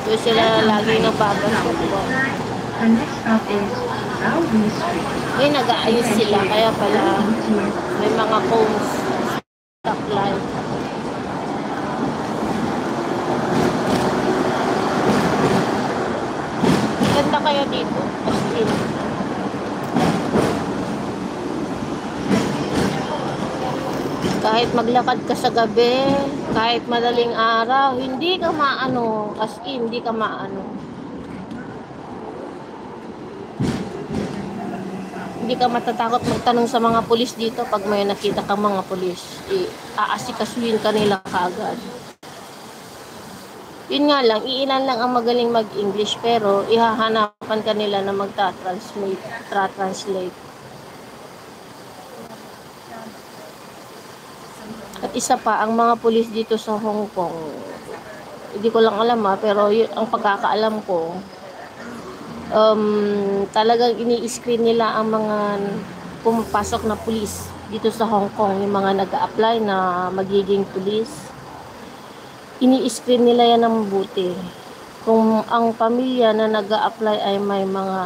Doon sila lagi nagbabasketball. The next stop is Alvin Street. May nag-aayos sila, kaya pala may mga cones, stoplight. Ganda kaya dito, as in. Kahit maglakad ka sa gabi, kahit madaling araw, hindi ka maano, as in, hindi ka maano. Hindi ka matatakot magtanong sa mga pulis dito pag may nakita kang mga pulis. Aasikasuhin ka nila kaagad. Yun nga lang, iilan lang ang magaling mag-English pero ihahanapan ka nila na magta-translate. At isa pa, ang mga pulis dito sa Hong Kong, hindi ko lang alam pero yun, ang pagkakaalam ko, talagang ini-screen nila ang mga pumapasok na pulis dito sa Hong Kong, yung mga nag-a-apply na magiging pulis. Ini-screen nila yan ng mabuti. Kung ang pamilya na nag-a-apply ay may mga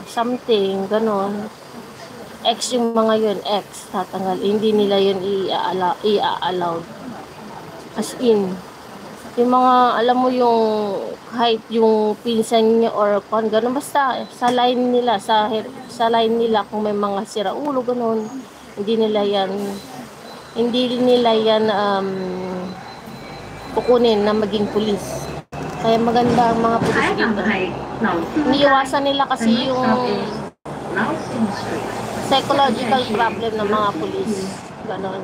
something, ganon, X yung mga yun, X, tatanggal. Hindi nila yun i-allowed. As in, yung mga, alam mo yung, kahit yung pinsan niya or kung gano'n, basta sa line nila, sa line nila, kung may mga siraulo, gano'n, hindi nila yan, kukunin na maging pulis. Kaya maganda ang mga pulis dito. Iniiwasan nila kasi yung psychological problem ng mga pulis. Ganon.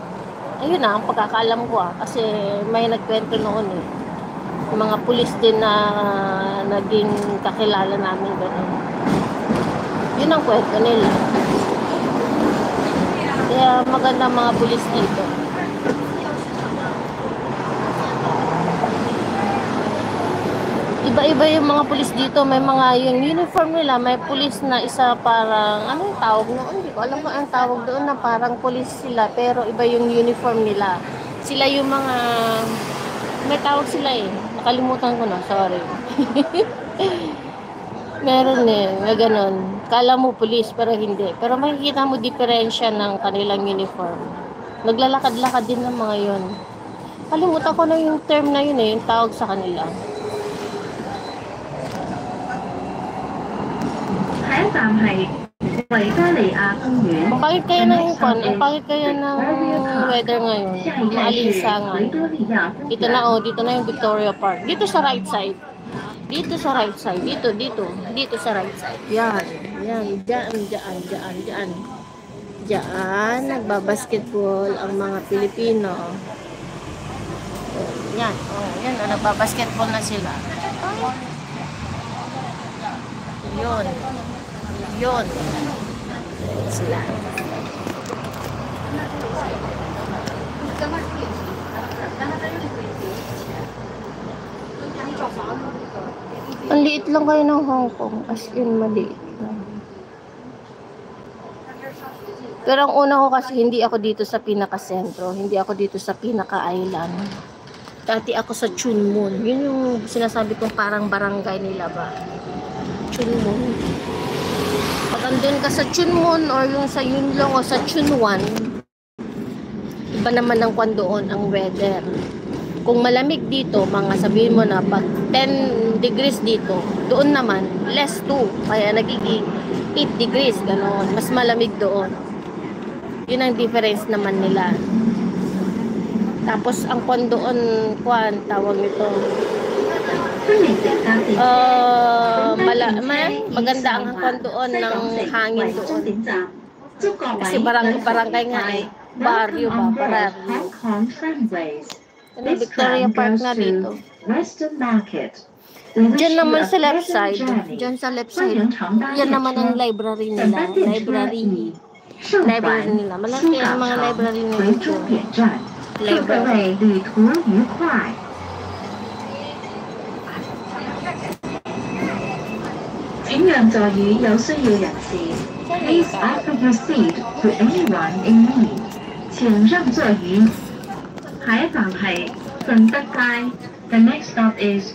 Ayun na, ang pagkakaalam ko kasi may nagkwento noon yung mga pulis din na naging kakilala namin, ganon. Yun ang kwento nila. Kaya maganda mga pulis dito. Iba-iba yung mga pulis dito. May mga yung uniform nila. May pulis na isa parang, ano yung tawag noon? Hindi ko alam kung ang tawag doon na parang pulis sila. Pero iba yung uniform nila. Sila yung mga, may tawag sila nakalimutan ko na, sorry. Meron na ganon. Kala mo pulis pero hindi. Pero makikita mo diferensya ng kanilang uniform. Naglalakad-lakad din ng mga yun. Kalimutan ko na yung term na yun yung tawag sa kanila. Bakit kaya ng weather ngayon? Maalinsangan. Dito na yung Victoria Park. Dito sa right side. Dito sa right side. Dito sa right side. Yan. Diyan. Nagbabasketball ang mga Pilipino. Yan. Yan. Nagbabasketball na sila. Yun. Sila. Ang liit lang kayo ng Hong Kong. As in, maliit lang. Pero ang una ko kasi, hindi ako dito sa pinaka-sentro. Hindi ako dito sa pinaka-island. Dati ako sa Chun Mun. Yun yung sinasabi kong parang barangay nila ba? Chun Mun. Pag andun ka sa Chun Mun or yung sa Yuen Long o sa Tsuen Wan, iba naman ang kwan doon, ang weather. Kung malamig dito, mga sabihin mo na pag 10 degrees dito, doon naman less 2, kaya nagiging 8 degrees, gano'n. Mas malamig doon. Yun ang difference naman nila. Tapos ang kwan doon, tawag nito, maganda ang kwan doon ng hangin doon. Kasi barangay nga barrio ba? Barrio. Ano, Victoria Park na dito. Diyan naman sa left side. Diyan sa left side. Yan naman ang library nila. Library nila. Malaki ang mga library nila dito. Library. Please offer your seat to anyone in need. 请让座于海港系顺德街. The next stop is